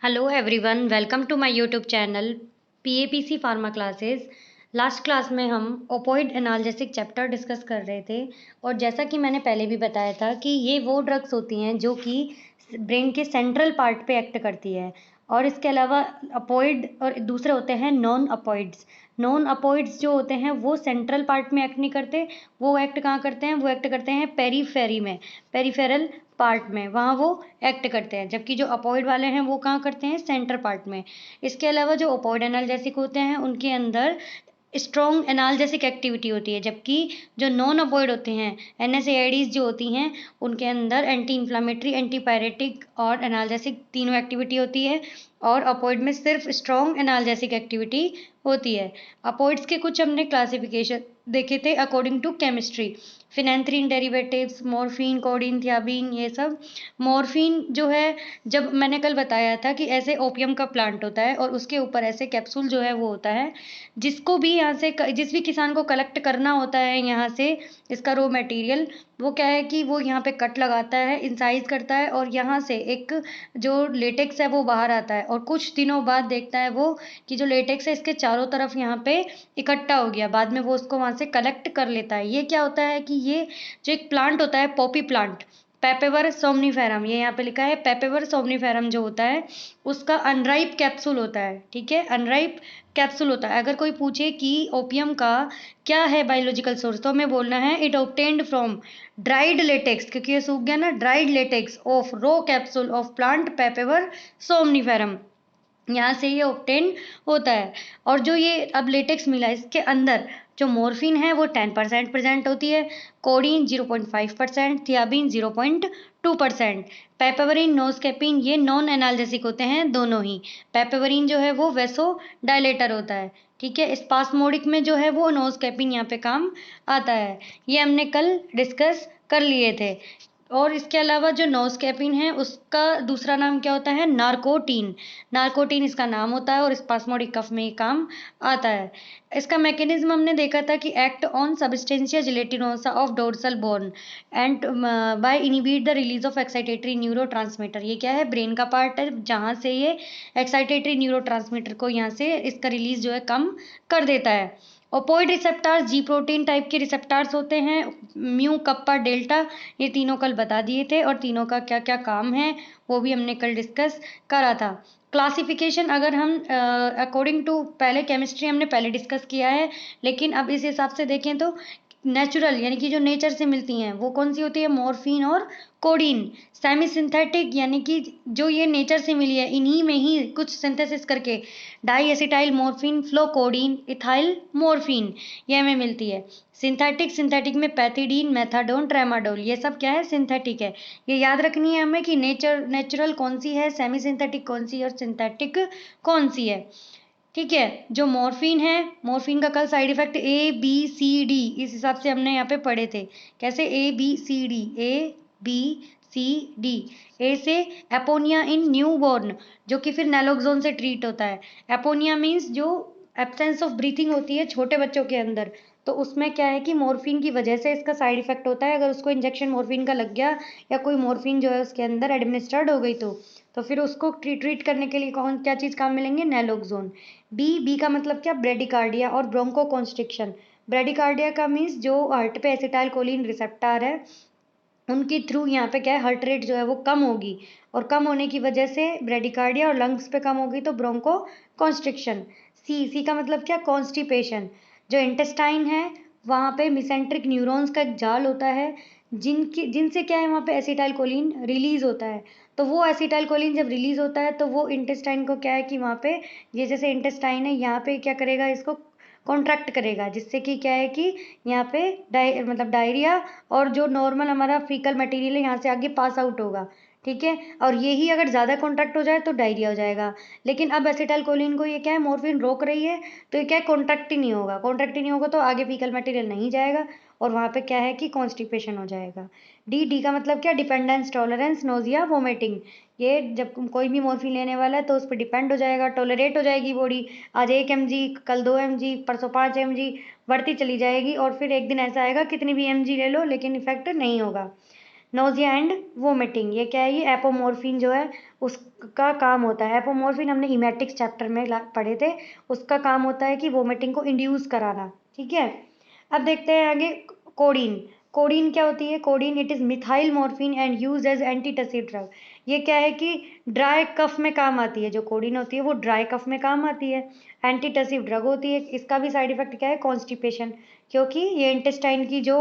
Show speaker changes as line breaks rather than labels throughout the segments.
Hello everyone, welcome to my YouTube channel PAPC pharma classes. Last class में हम opioid analgesic chapter discuss कर रहे थे और जैसा कि मैंने पहले भी बताया था कि ये वो ड्रग्स होती हैं जो कि ब्रेन के सेंट्रल पार्ट पे एक्ट करती है। और इसके अलावा अपोइड और दूसरे होते हैं नॉन अपोइड्स। नॉन अपोइड्स जो होते हैं वो सेंट्रल पार्ट में एक्ट नहीं करते, वो एक्ट कहाँ करते हैं, वो एक्ट करते हैं पेरीफेरी में, पेरीफेरल पार्ट में, वहाँ वो एक्ट करते हैं। जबकि जो अपोइड वाले हैं वो कहाँ करते हैं, सेंटर पार्ट में। इसके अलावा जो ओपोइड एनाल्जेसिक होते हैं उनके अंदर स्ट्रॉन्ग एनाल्जेसिक एक्टिविटी होती है, जबकि जो नॉन अपोइड होते हैं एनएसएआईडीज जो होती हैं उनके अंदर एंटी इन्फ्लामेटरी, एंटीपायरेटिक और एनाल्जेसिक तीनों एक्टिविटी होती है और अपोइड में सिर्फ स्ट्रॉन्ग एनाल्जेसिक एक्टिविटी होती है। अपोइड्स के कुछ हमने क्लासिफिकेशन देखे थे according to chemistry. Phenanthrene derivatives, morphine, codeine, thebaine, ये सब। मॉर्फिन जो है, जब मैंने कल बताया था कि ऐसे ओपियम का प्लांट होता है और उसके ऊपर ऐसे कैप्सूल जो है वो होता है, जिसको भी यहाँ से जिस भी किसान को कलेक्ट करना होता है यहाँ से इसका रॉ मटेरियल, वो क्या है कि वो यहाँ पे कट लगाता है, इंसाइज करता है और यहाँ से एक जो लेटेक्स है वो बाहर आता है और कुछ दिनों बाद देखता है वो कि जो लेटेक्स है इसके चारों तरफ यहाँ पे इकट्ठा हो गया। बाद में वो उसको वहाँ से कलेक्ट कर लेता है। ये क्या होता है कि ये जो एक प्लांट होता है, पॉपी प्लांट, पेपेवर सोमनीफेरम, ये यहाँ पे लिखा है पेपेवर सोमनीफेरम जो होता है उसका अनराइप कैप्सूल होता है। ठीक है, अनराइप कैप्सूल होता है। अगर कोई पूछे कि ओपियम का क्या है बायोलॉजिकल सोर्स, तो हमें बोलना है it obtained from dried latex, क्योंकि ये सूख गया ना, dried latex of raw capsule of plant papaver somniferum, यहाँ से ये ऑब्टेन होता है। और जो ये अब लेटेक्स मिला इसके अंदर जो मॉर्फिन है वो 10% प्रेजेंट होती है, कोडीन 0.5%, थियाबीन 0.2%, पेपेवरिन, नोस्केपिन ये नॉन एनाल्जेसिक होते हैं दोनों ही। पेपेवरिन जो है वो वेसो डायलेटर होता है। ठीक है, स्पास्मोडिक में जो है वो नोस्केपिन यहाँ पे काम आता है। ये हमने कल डिस्कस कर लिए थे। और इसके अलावा जो नोस्केपिन है उसका दूसरा नाम क्या होता है, नार्कोटीन। नार्कोटीन इसका नाम होता है और स्पास्मोडिक कफ में ये काम आता है। इसका मैकेनिज्म हमने देखा था कि act on substantia gelatinosa of dorsal bone and by inhibit the release of excitatory neurotransmitter. ये क्या है, ब्रेन का पार्ट है जहाँ से ये एक्साइटेटरी न्यूरोट्रांसमीटर को यहाँ से इसका रिलीज जो है कम कर देता है। ओपोइड रिसेप्टार्स जी प्रोटीन टाइप के रिसेप्टार्स होते हैं, म्यू, कप्पा, डेल्टा, ये तीनों कल बता दिए थे और तीनों का क्या क्या काम है वो भी हमने कल डिस्कस करा था। क्लासिफिकेशन अगर हम अकॉर्डिंग टू पहले केमिस्ट्री हमने पहले डिस्कस किया है, लेकिन अब इस हिसाब से देखें तो नेचुरल यानी कि जो नेचर से मिलती हैं वो कौन सी होती है, मॉर्फिन और कोडीन। सेमी सिंथेटिक यानी कि जो ये नेचर से मिली है इन्हीं में ही कुछ सिंथेसिस करके diacetyl morphine, pholcodine, ethyl morphine ये हमें मिलती है। सिंथेटिक, सिंथेटिक में पैथिडीन, मेथाडोन, ट्रेमाडोल, ये सब क्या है, सिंथेटिक है। ये याद रखनी है हमें कि नेचुरल कौन सी है, सेमी सिंथेटिक कौन सी है और सिंथेटिक कौन सी है। ठीक है, जो मॉर्फिन है, मॉर्फिन का कल साइड इफेक्ट ABCD इस हिसाब से हमने यहाँ पे पढ़े थे। कैसे, ABCD, ABCD। ए से एपोनिया इन न्यूबॉर्न, जो कि फिर नैलोक्सोन से ट्रीट होता है। एपोनिया मीन्स जो एब्सेंस ऑफ ब्रीथिंग होती है छोटे बच्चों के अंदर, तो उसमें क्या है कि मॉर्फिन की वजह से इसका साइड इफेक्ट होता है। अगर उसको इंजेक्शन मॉर्फिन का लग गया या कोई मॉर्फिन जो है उसके अंदर एडमिनिस्ट्रेड हो गई तो फिर उसको ट्रीट करने के लिए कौन क्या चीज़ काम मिलेंगे, नैलोक्सोन। बी का मतलब क्या, ब्रेडिकार्डिया और ब्रोंको कॉन्स्ट्रिक्शन। ब्रेडिकार्डिया का मीन्स जो हार्ट पे एसिटाइल कोलिन रिसेप्टर है उनके थ्रू यहाँ पे क्या है, हार्ट रेट जो है वो कम होगी और कम होने की वजह से ब्रेडिकार्डिया, और लंग्स पे कम होगी तो ब्रोंको कॉन्स्ट्रिक्शन। सी का मतलब क्या, कॉन्स्टिपेशन। जो इंटेस्टाइन है वहाँ पे मिसेंट्रिक न्यूरॉन्स का एक जाल होता है जिनसे क्या है वहाँ पे एसिटाइल कोलिन रिलीज होता है। तो वो एसिटाइल कोलिन जब रिलीज होता है तो वो इंटेस्टाइन को क्या है कि वहाँ पे, ये जैसे इंटेस्टाइन है यहाँ पे क्या करेगा, इसको कॉन्ट्रैक्ट करेगा, जिससे कि क्या है कि यहाँ पे मतलब डायरिया और जो नॉर्मल हमारा फीकल मटेरियल है यहाँ से आगे पास आउट होगा। ठीक है, और यही अगर ज़्यादा कॉन्ट्रैक्ट हो जाए तो डायरिया हो जाएगा। लेकिन अब एसिटाइल कोलिन को ये क्या है, मॉर्फिन रोक रही है, तो ये क्या है, कॉन्ट्रैक्ट ही नहीं होगा। कॉन्ट्रैक्ट ही नहीं होगा तो आगे फीकल मटेरियल नहीं जाएगा और वहाँ पे क्या है कि कॉन्स्टिपेशन हो जाएगा। डी का मतलब क्या, डिपेंडेंस, टॉलरेंस, नोजिया, वोमिटिंग। ये जब कोई भी मॉर्फिन लेने वाला है तो उस पर डिपेंड हो जाएगा, टॉलरेट हो जाएगी बॉडी। आज 1 mg, कल 2 mg, परसों 5 mg बढ़ती चली जाएगी और फिर एक दिन ऐसा आएगा कितनी भी mg ले लो लेकिन इफेक्ट नहीं होगा। नोजिया एंड वोमिटिंग, ये क्या है, ये एपोमोर्फिन जो है उसका काम होता है। एपोमोर्फिन हमने इमेटिक्स चैप्टर में पढ़े थे, उसका काम होता है कि वोमिटिंग को इंड्यूस कराना। ठीक है, अब देखते हैं आगे कोडीन। कोडीन क्या होती है? Codeine it is methyl morphine and use as antitussive drug. ये क्या है कि ड्राई कफ में काम आती है। जो कोडीन होती है वो ड्राई कफ में काम आती है, एंटीटसिव ड्रग होती है। इसका भी साइड इफेक्ट क्या है? कॉन्स्टिपेशन, क्योंकि ये इंटेस्टाइन की जो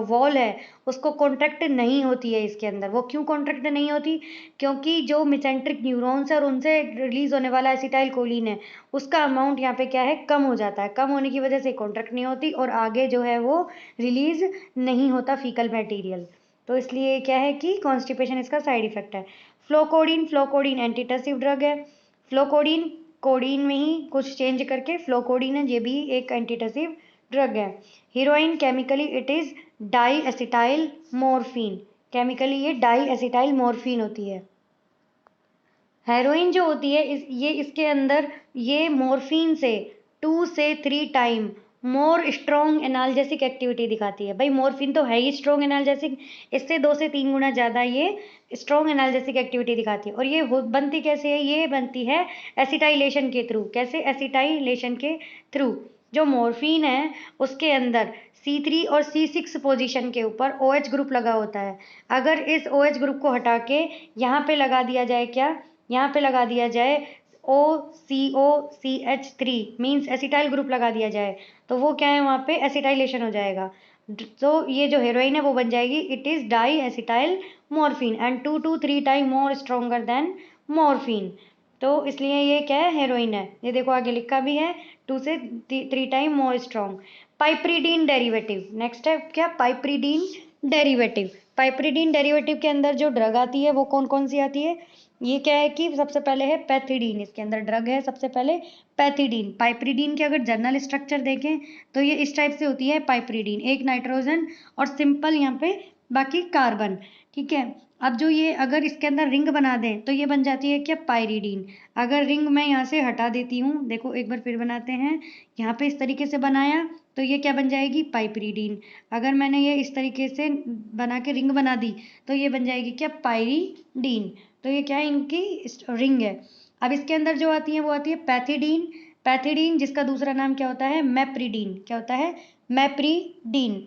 वॉल है उसको कॉन्ट्रैक्ट नहीं होती है इसके अंदर। वो क्यों कॉन्ट्रैक्ट नहीं होती? क्योंकि जो मिसेंट्रिक न्यूरॉन्स है और उनसे रिलीज होने वाला एसिटाइल कोलिन है उसका अमाउंट यहाँ पे क्या है? कम हो जाता है। कम होने की वजह से कॉन्ट्रैक्ट नहीं होती और आगे जो है वो रिलीज नहीं होता फीकल मटेरियल। तो इसलिए क्या है कि कॉन्स्टिपेशन इसका साइड इफेक्ट है। फ्लोकोडीन, फ्लोकोडीन एंटीटसिव ड्रग है। फ्लोकोडीन कोडीन में ही कुछ चेंज करके फ्लोकोडीन है, ये भी एक एंटीटसिव ड्रग है। Heroin chemically it is diacetyl morphine, chemically ये डाई एसिटाइल मोर्फिन होती है। हेरोइन जो होती है ये इसके अंदर ये मोर्फिन से 2 से 3 time more strong analgesic activity दिखाती है। भाई मोर्फिन तो है ही स्ट्रॉन्ग एनाल्जेसिक, इससे 2 से 3 गुना ज़्यादा ये स्ट्रॉन्ग एनाल्जेसिक एक्टिविटी दिखाती है। और ये बनती कैसे है? ये बनती है एसिटाइलेशन के थ्रू। कैसे? एसिटाइलेशन के थ्रू। जो मोर्फिन है उसके अंदर C3 और C6 पोजीशन के ऊपर OH ग्रुप लगा होता है। अगर इस OH ग्रुप को हटा के यहाँ पे लगा दिया जाए, क्या यहाँ पे लगा दिया जाए OCOCH3 मीन्स एसिटाइल ग्रुप लगा दिया जाए, तो वो क्या है? वहाँ पे एसिटाइलेशन हो जाएगा। तो ये जो हेरोइन है वो बन जाएगी it is diacetyl morphine and 2 to 3 time more stronger than morphine. तो इसलिए ये क्या है? हेरोइन है। ये देखो आगे लिखा भी है 2 से 3 time more strong. Piperidine derivative, next है क्या? पाइप्रीडीन डेरिवेटिव। पाइप्रीडीन डेरिवेटिव के अंदर जो ड्रग आती है वो कौन कौन सी आती है? ये क्या है कि सबसे पहले है पैथिडीन, इसके अंदर ड्रग है सबसे पहले पैथिडीन। पाइप्रीडीन के अगर जर्नल स्ट्रक्चर देखें तो ये इस टाइप से होती है पाइप्रीडीन, एक नाइट्रोजन और सिंपल यहाँ पे बाकी कार्बन। ठीक है, अब जो ये अगर इसके अंदर रिंग बना दें तो ये बन जाती है क्या? पायरीडीन। अगर रिंग मैं यहाँ से हटा देती हूँ, देखो एक बार फिर बनाते हैं, यहाँ पे इस तरीके से बनाया तो ये क्या बन जाएगी? पाइपरीडीन। अगर मैंने ये इस तरीके से बना के रिंग बना दी तो ये बन जाएगी क्या? पायरीडीन। तो ये क्या है? इनकी रिंग है। अब इसके अंदर जो आती है वो आती है पैथिडीन। पैथिडीन जिसका दूसरा नाम क्या होता है? मैप्रीडीन। क्या होता है? मैप्रीडीन।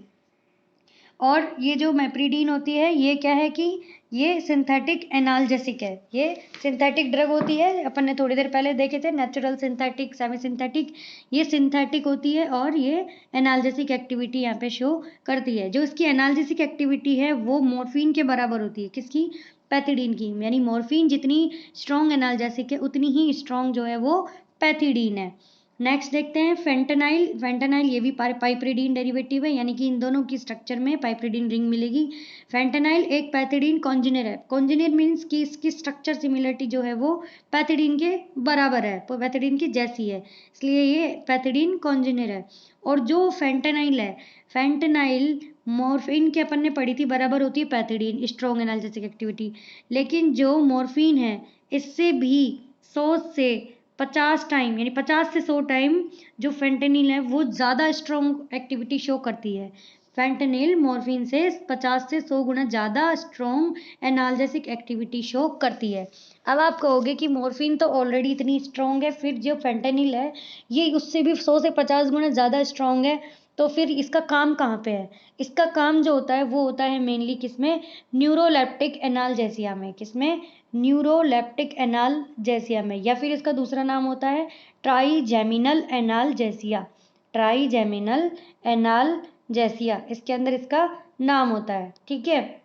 और ये जो मैप्रीडीन होती है ये क्या है कि ये सिंथेटिक एनाल्जेसिक है। ये सिंथेटिक ड्रग होती है, अपन ने थोड़ी देर पहले देखे थे, नेचुरल सिंथेटिक, सेमी सिंथेटिक। ये सिंथेटिक होती है और ये एनाल्जेसिक एक्टिविटी यहाँ पे शो करती है। जो इसकी एनाल्जेसिक एक्टिविटी है वो मॉर्फिन के बराबर होती है। किसकी? पैथिडीन की। यानी मॉर्फिन जितनी स्ट्रॉन्ग एनाल्जेसिक है उतनी ही स्ट्रॉन्ग जो है वो पैथिडीन है। नेक्स्ट देखते हैं फेंटेनाइल। फेंटेनाइल ये भी पाइपरीडीन डेरिवेटिव है, यानी कि इन दोनों की स्ट्रक्चर में पाइपरीडीन रिंग मिलेगी। फेंटेनाइल एक पैथिडीन कॉन्जिनर है। कॉन्जिनर मीन्स कि इसकी स्ट्रक्चर सिमिलरिटी जो है वो पैथिडीन के बराबर है, तो पैथिडीन की जैसी है, इसलिए ये पैथिडीन कॉन्जिनर है। और जो फेंटेनाइल है, फेंटेनाइल मॉर्फिन के अपन ने पढ़ी थी बराबर होती है पैथिडीन स्ट्रॉन्ग एनाल्जेसिक एक्टिविटी। लेकिन जो मॉर्फिन है इससे भी 100 से 50 टाइम, यानी 50 से 100 टाइम जो फेंटेनिल है वो ज़्यादा स्ट्रॉन्ग एक्टिविटी शो करती है। फेंटेनिल मॉर्फिन से 50 से 100 गुना ज़्यादा स्ट्रॉन्ग एनाल्जेसिक एक्टिविटी शो करती है। अब आप कहोगे कि मॉर्फिन तो ऑलरेडी इतनी स्ट्रॉन्ग है, फिर जो फेंटेनिल है ये उससे भी 100 से 50 गुना ज़्यादा स्ट्रॉन्ग है, तो फिर इसका काम कहाँ पे है? इसका काम जो होता है वो होता है मेनली किसमें? न्यूरोलेप्टिक एनाल्जेसिया में। किसमें? न्यूरोलेप्टिक एनाल्जेसिया में, या फिर इसका दूसरा नाम होता है ट्राइजेमिनल एनाल्जेसिया। ट्राइजेमिनल एनाल्जेसिया इसके अंदर इसका नाम होता है। ठीक है,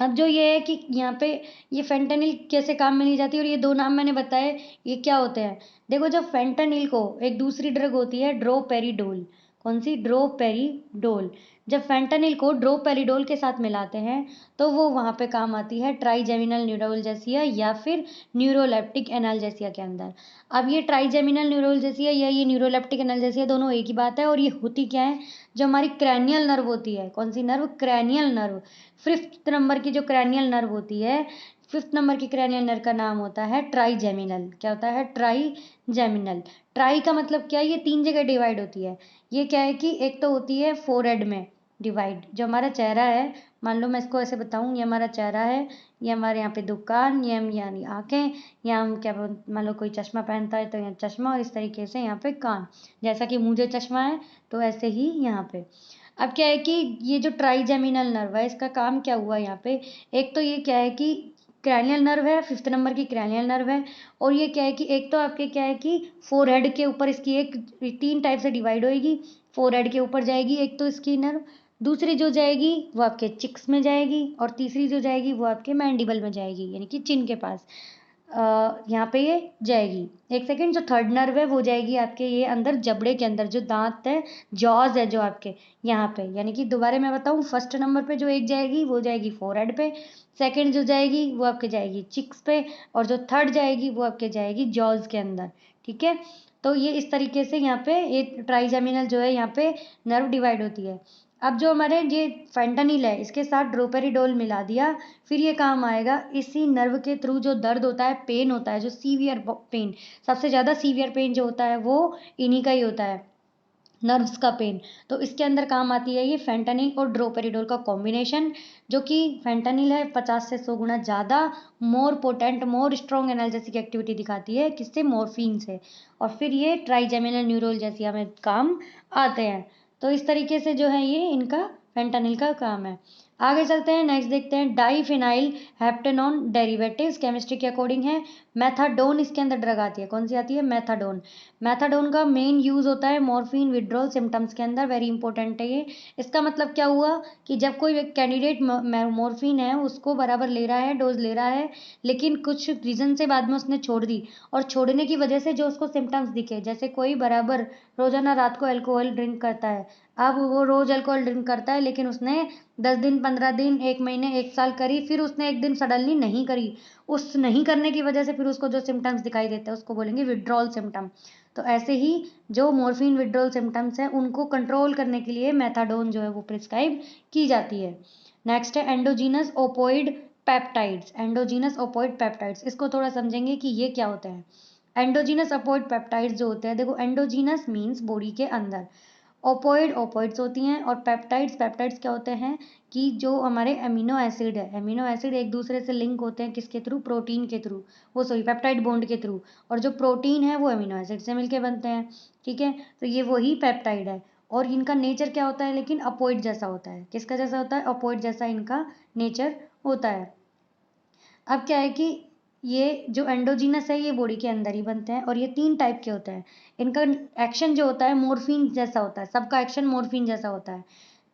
अब जो ये है कि यहाँ पे ये फेंटेनिल कैसे काम में ली जाती है और ये दो नाम मैंने बताए ये क्या होते हैं। देखो जब फेंटेनिल को एक दूसरी ड्रग होती है ड्रोपेरिडोल, कौन सी? ड्रोपेरिडोल। जब फेंटेनिल को ड्रोपेरिडोल के साथ मिलाते हैं तो वो वहाँ पे काम आती है ट्राइजेमिनल न्यूरोलजेसिया या फिर न्यूरोलेप्टिक एनाल्जेसिया के अंदर। अब ये ट्राइजेमिनल न्यूरोलजेसिया या ये न्यूरोलेप्टिक एनाल्जेसिया दोनों एक ही बात है, और ये होती क्या है? जो हमारी क्रैनियल नर्व होती है, कौन सी nerve? Cranial nerve. 5th number की जो क्रैनियल नर्व होती है, 5th नंबर की क्रैनियल नर्व का नाम होता है ट्राइजेमिनल। क्या होता है? ट्राइजेमिनल। ट्राई का मतलब क्या है? ये 3 जगह डिवाइड होती है। ये क्या है कि एक तो होती है फोरहेड में, डिवाइड। जो हमारा चेहरा है, मान लो मैं इसको ऐसे बताऊं, ये हमारा चेहरा है, ये हमारे यहाँ पे दुकान, ये हम यानी आंखें, या हम क्या मान लो कोई चश्मा पहनता है तो यहाँ चश्मा, और इस तरीके से यहाँ पे कान। जैसा कि मुझे चश्मा है तो ऐसे ही यहाँ पे। अब क्या है कि ये जो ट्राइजेमिनल नर्व है, इसका काम क्या हुआ यहाँ पे। एक तो ये क्या है कि क्रैनियल नर्व है, 5th नंबर की क्रैनियल नर्व है। और ये क्या है कि एक तो आपके क्या है कि फोरहेड के ऊपर इसकी एक 3 टाइप से डिवाइड होएगी। फोरहेड के ऊपर जाएगी एक तो इसकी नर्व, दूसरी जो जाएगी वो आपके चिक्स में जाएगी, और तीसरी जो जाएगी वो आपके मैंडिबल में जाएगी, यानी कि चिन के पास यहाँ पे ये जाएगी। एक सेकेंड, जो थर्ड नर्व है वो जाएगी आपके ये अंदर जबड़े के अंदर, जो दांत है, जॉज है जो आपके यहाँ पे। यानी कि दोबारा मैं बताऊँ, 1st नंबर पे जो एक जाएगी वो जाएगी फोरहेड पे, सेकेंड जो जाएगी वो आपके जाएगी चिक्स पे, और जो थर्ड जाएगी वो आपके जाएगी जॉज के अंदर। ठीक है, तो ये इस तरीके से यहाँ पे ये ट्राइजेमिनल जो है यहाँ पे नर्व डिवाइड होती है। अब जो हमारे ये फेंटानिल है, इसके साथ ड्रोपेरिडोल मिला दिया, फिर ये काम आएगा इसी नर्व के थ्रू। जो दर्द होता है, पेन होता है, जो सीवियर पेन, सबसे ज़्यादा सीवियर पेन जो होता है वो इन्हीं का ही होता है, नर्व्स का पेन। तो इसके अंदर काम आती है ये फेंटानिल और ड्रोपेरिडोल का कॉम्बिनेशन, जो कि फेंटानिल है 50 से 100 गुना ज़्यादा more potent, more strong analgesic activity दिखाती है, किससे, मॉर्फिन से। और फिर ये ट्राइजेमिनल न्यूरोल जैसी हमें काम आते हैं। तो इस तरीके से जो है ये इनका फेंटानिल का काम है। आगे चलते हैं, नेक्स्ट देखते हैं डाइफिनाइल हेप्टेनोन डेरिवेटिव्स, केमिस्ट्री के अकॉर्डिंग है। मेथाडोन इसके अंदर ड्रग आती है, कौन सी आती है, मेथाडोन। मेथाडोन का मेन यूज होता है मॉर्फिन विड्रॉल सिम्टम्स के अंदर, वेरी इंपॉर्टेंट है ये। इसका मतलब क्या हुआ कि जब कोई कैंडिडेट मॉर्फिन है उसको बराबर ले रहा है, डोज ले रहा है, लेकिन कुछ रीजन से बाद में उसने छोड़ दी, और छोड़ने की वजह से जो उसको सिम्टम्स दिखे, जैसे कोई बराबर रोजाना रात को अल्कोहल ड्रिंक करता है, अब वो रोज अल्कोहल ड्रिंक करता है, लेकिन उसने 10 दिन, 15 दिन, 1 महीने, 1 साल करी, फिर उसने एक दिन सडनली नहीं करी, उस नहीं करने की वजह से फिर उसको जो सिम्टम्स दिखाई देते हैं उसको बोलेंगे विड्रॉल सिम्टम। तो ऐसे ही जो मॉर्फिन विड्रॉल सिम्टम्स हैं उनको कंट्रोल करने के लिए मेथाडोन जो है वो प्रिस्क्राइब की जाती है। नेक्स्ट है endogenous opioid peptides. Endogenous opioid peptides, इसको थोड़ा समझेंगे कि ये क्या होता है। एंडोजीनस ओपोइड पेप्टाइड्स जो होते हैं, देखो एंडोजीनस मीन्स बॉडी के अंदर, ओपोइड्स होती हैं, और पेप्टाइड्स क्या होते हैं कि जो हमारे अमीनो एसिड है, अमीनो एसिड एक दूसरे से लिंक होते हैं किसके थ्रू, प्रोटीन के थ्रू, वो सॉरी पेप्टाइड बॉन्ड के थ्रू, और जो प्रोटीन है वो अमीनो एसिड से मिलके बनते हैं। ठीक है, तो ये वही पेप्टाइड है, और इनका नेचर क्या होता है, लेकिन अपोइड जैसा होता है। किसका जैसा होता है, अपोइड जैसा इनका नेचर होता है। अब क्या है कि ये जो एंडोजीनस है ये बॉडी के अंदर ही बनते हैं, और ये 3 टाइप के होते हैं। इनका एक्शन जो होता है मॉर्फिन जैसा होता है, सबका एक्शन मॉर्फिन जैसा होता है।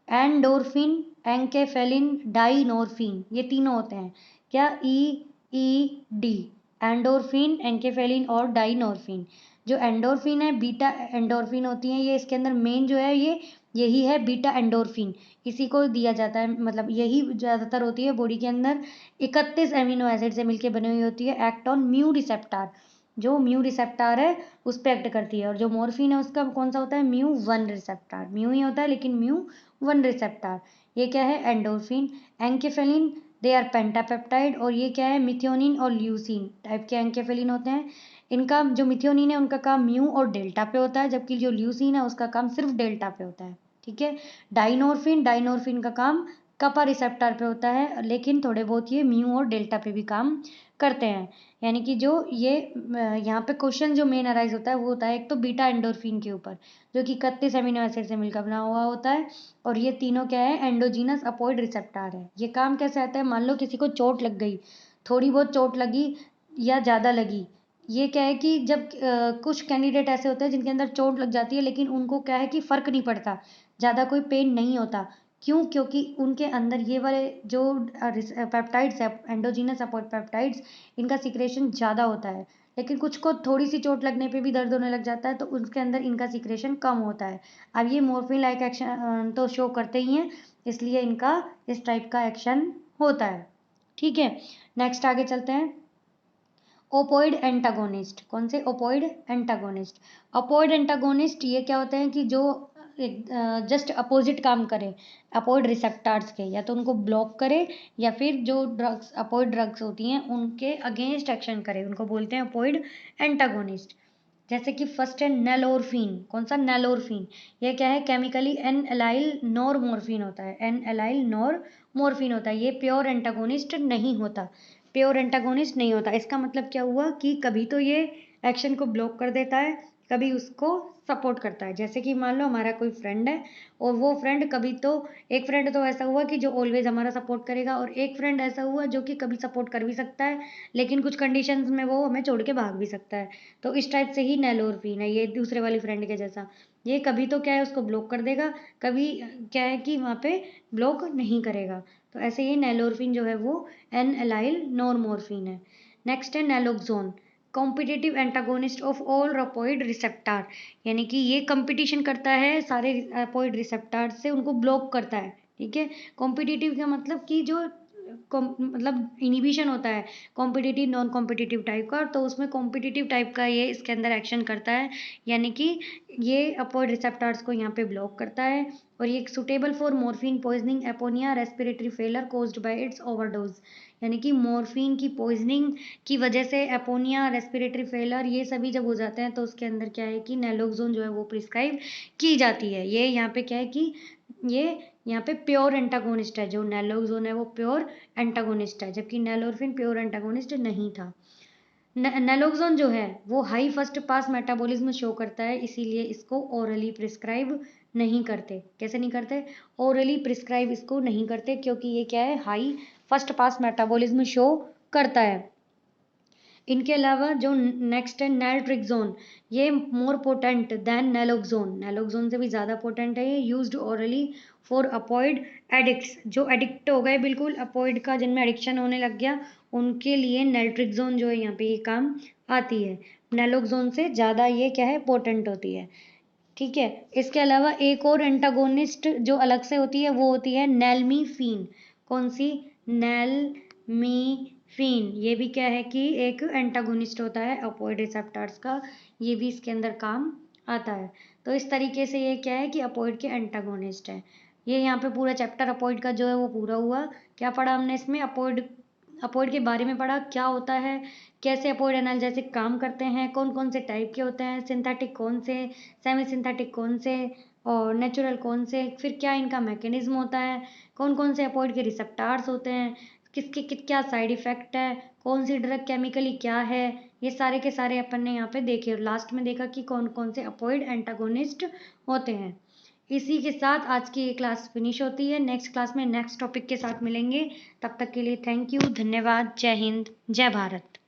एंडोर्फिन, एंकेफेलिन, डाइनोर्फिन, ये तीनों होते हैं। क्या, EED, एंडोर्फिन, एंकेफेलिन और डाइनोर्फिन। जो एंडोर्फिन है, बीटा एंडोर्फिन होती है ये, इसके अंदर मेन जो है ये यही है बीटा एंडोर्फिन, इसी को दिया जाता है, मतलब यही ज़्यादातर होती है बॉडी के अंदर। 31 एमिनो एसिड से मिलकर बनी हुई होती है, एक्ट ऑन म्यू रिसेप्टार, जो म्यू रिसेप्टार है उस पर एक्ट करती है। और जो मॉर्फिन है उसका कौन सा होता है, म्यू 1 रिसेप्टार, म्यू ही होता है लेकिन म्यू 1 रिसेप्टार। ये क्या है, एंडोर्फिन। एंकेफेलिन, दे आर पेंटापेप्टाइड, और ये क्या है, मिथियोनिन और ल्यूसीन टाइप के एंकेफेलिन होते हैं। इनका जो मिथियोनिन है उनका काम म्यू और डेल्टा पे होता है, जबकि जो ल्यूसीन है उसका काम सिर्फ डेल्टा पे होता है। ठीक है, डाइनोर्फिन का काम कपा रिसेप्टर पे होता है, लेकिन थोड़े बहुत ये म्यू और डेल्टा पे भी काम करते हैं। यानी कि जो ये यहाँ पे क्वेश्चन जो मेन अराइज होता है वो होता है एक तो बीटा एंडोर्फिन के ऊपर, जो कि 31 एमिनो एसिड से मिलकर बना हुआ होता है, और ये तीनों क्या है, एंडोजीनस अपोइड रिसेप्टर है। ये काम कैसे आता है, मान लो किसी को चोट लग गई, थोड़ी बहुत चोट लगी या ज़्यादा लगी, ये क्या है कि जब कुछ कैंडिडेट ऐसे होते हैं जिनके अंदर चोट लग जाती है, लेकिन उनको क्या है कि फ़र्क नहीं पड़ता, ज़्यादा कोई पेन नहीं होता। क्यों, क्योंकि उनके अंदर ये वाले जो पेप्टाइड्स है, एंडोजीनस अपोइड पेप्टाइड्स, इनका सिक्रेशन ज़्यादा होता है। लेकिन कुछ को थोड़ी सी चोट लगने पे भी दर्द होने लग जाता है, तो उसके अंदर इनका सिक्रेशन कम होता है। अब ये मॉर्फिन लाइक एक्शन तो शो करते ही हैं, इसलिए इनका इस टाइप का एक्शन होता है। ठीक है, नेक्स्ट आगे चलते हैं। ओपोइड एंटागोनिस्ट, कौन से, ओपोइड एंटागोनिस्ट। ओपोइड एंटागोनिस्ट ये क्या होते हैं कि जो जस्ट अपोजिट काम करे अपोइड रिसेप्टार्स के, या तो उनको ब्लॉक करे, या फिर जो ड्रग्स अपोइड ड्रग्स होती हैं उनके अगेंस्ट एक्शन करे, उनको बोलते हैं अपोइड एंटागोनिस्ट। जैसे कि फर्स्ट है नैलोरफीन। कौन सा? नैलोरफीन। ये क्या है? केमिकली एन एलाइल नॉरमोर्फिन होता है। एन एलाइल नॉरमोर्फिन होता है। ये प्योर एंटागोनिस्ट नहीं होता। प्योर एंटागोनिस्ट नहीं होता। इसका मतलब क्या हुआ कि कभी तो ये एक्शन को ब्लॉक कर देता है, कभी उसको सपोर्ट करता है। जैसे कि मान लो हमारा कोई फ्रेंड है और वो फ्रेंड कभी तो, एक फ्रेंड तो ऐसा हुआ कि जो ऑलवेज हमारा सपोर्ट करेगा, और एक फ्रेंड ऐसा हुआ जो कि कभी सपोर्ट कर भी सकता है लेकिन कुछ कंडीशंस में वो हमें छोड़ के भाग भी सकता है। तो इस टाइप से ही नैलोरफीन है, ये दूसरे वाली फ्रेंड के जैसा। ये कभी तो क्या है, उसको ब्लॉक कर देगा, कभी क्या है कि वहाँ पे ब्लॉक नहीं करेगा। तो ऐसे ही नैलोरफीन जो है वो एन एलाइल नॉरमोर्फिन है। नेक्स्ट है naloxone. Competitive antagonist of all opioid receptor, यानी कि ये कंपटीशन करता है सारे रपोइड रिसेप्टार से, उनको ब्लॉक करता है। ठीक है। कॉम्पिटिटिव का मतलब कि जो मतलब इनिबिशन होता है कॉम्पिटिटिव नॉन कॉम्पिटिटिव टाइप का, तो उसमें कॉम्पिटिटिव टाइप का ये इसके अंदर एक्शन करता है, यानी कि ये अपॉइड रिसेप्टार्स को यहाँ पे ब्लॉक करता है। और ये suitable for morphine poisoning apnoea respiratory failure caused by its overdose, यानी कि मॉर्फिन की पॉइजनिंग की वजह से एपोनिया रेस्पिरेटरी फेलर ये सभी जब हो जाते हैं तो उसके अंदर क्या है कि नैलोक्सोन जो है वो प्रिस्क्राइब की जाती है। ये यहाँ पे क्या है कि ये यहाँ पे प्योर एंटागोनिस्ट है। जो नैलोक्सोन है वो प्योर एंटागोनिस्ट है, जबकि नैलोरफिन प्योर एंटागोनिस्ट नहीं था। नैलोक्सोन जो है वो high first pass metabolism show करता है, इसीलिए इसको ओरली प्रिस्क्राइब नहीं करते। कैसे नहीं करते? ओरली प्रिस्क्राइब इसको नहीं करते, क्योंकि ये क्या है, high first pass metabolism show करता है। इनके अलावा जो नेक्स्ट है नैलट्रिक्सोन, ये more potent then naloxone, naloxone से भी ज़्यादा पोटेंट है। ये यूज्ड ओरली फॉर अपॉइड एडिक्ट्स, जो एडिक्ट हो गए बिल्कुल अपॉइड का, जिनमें एडिक्शन होने लग गया, उनके लिए नैलट्रिक्सोन जो है यहाँ पे ये काम आती है। नैलोक्सोन से ज़्यादा ये क्या है, पोटेंट होती है। ठीक है। इसके अलावा एक और एंटागोनिस्ट जो अलग से होती है वो होती है नैलमीफीन। कौन सी? नैलमीफीन। ये भी क्या है कि एक एंटागोनिस्ट होता है अपॉइड रिसेप्टर्स का, ये भी इसके अंदर काम आता है। तो इस तरीके से ये क्या है कि अपॉइड के एंटागोनिस्ट है। ये यहाँ पे पूरा चैप्टर अपॉइड का जो है वो पूरा हुआ। क्या पढ़ा हमने इसमें? अपॉइड, अपॉइड के बारे में पढ़ा, क्या होता है, कैसे अपॉइड एनाल्जेसिक काम करते हैं, कौन कौन से टाइप के होते हैं, सिंथेटिक कौन से, सेमी सिंथेटिक कौन से, और नेचुरल कौन से, फिर क्या इनका मैकेनिज्म होता है, कौन कौन से अपॉइड के रिसेप्टार्स होते हैं, किसके क्या साइड इफेक्ट है, कौन सी ड्रग केमिकली क्या है, ये सारे के सारे अपन ने यहाँ पे देखे। और लास्ट में देखा कि कौन कौन से अपॉइड एंटागोनिस्ट होते हैं। इसी के साथ आज की ये क्लास फिनिश होती है। नेक्स्ट क्लास में नेक्स्ट टॉपिक के साथ मिलेंगे। तब तक के लिए थैंक यू, धन्यवाद, जय हिंद, जय भारत।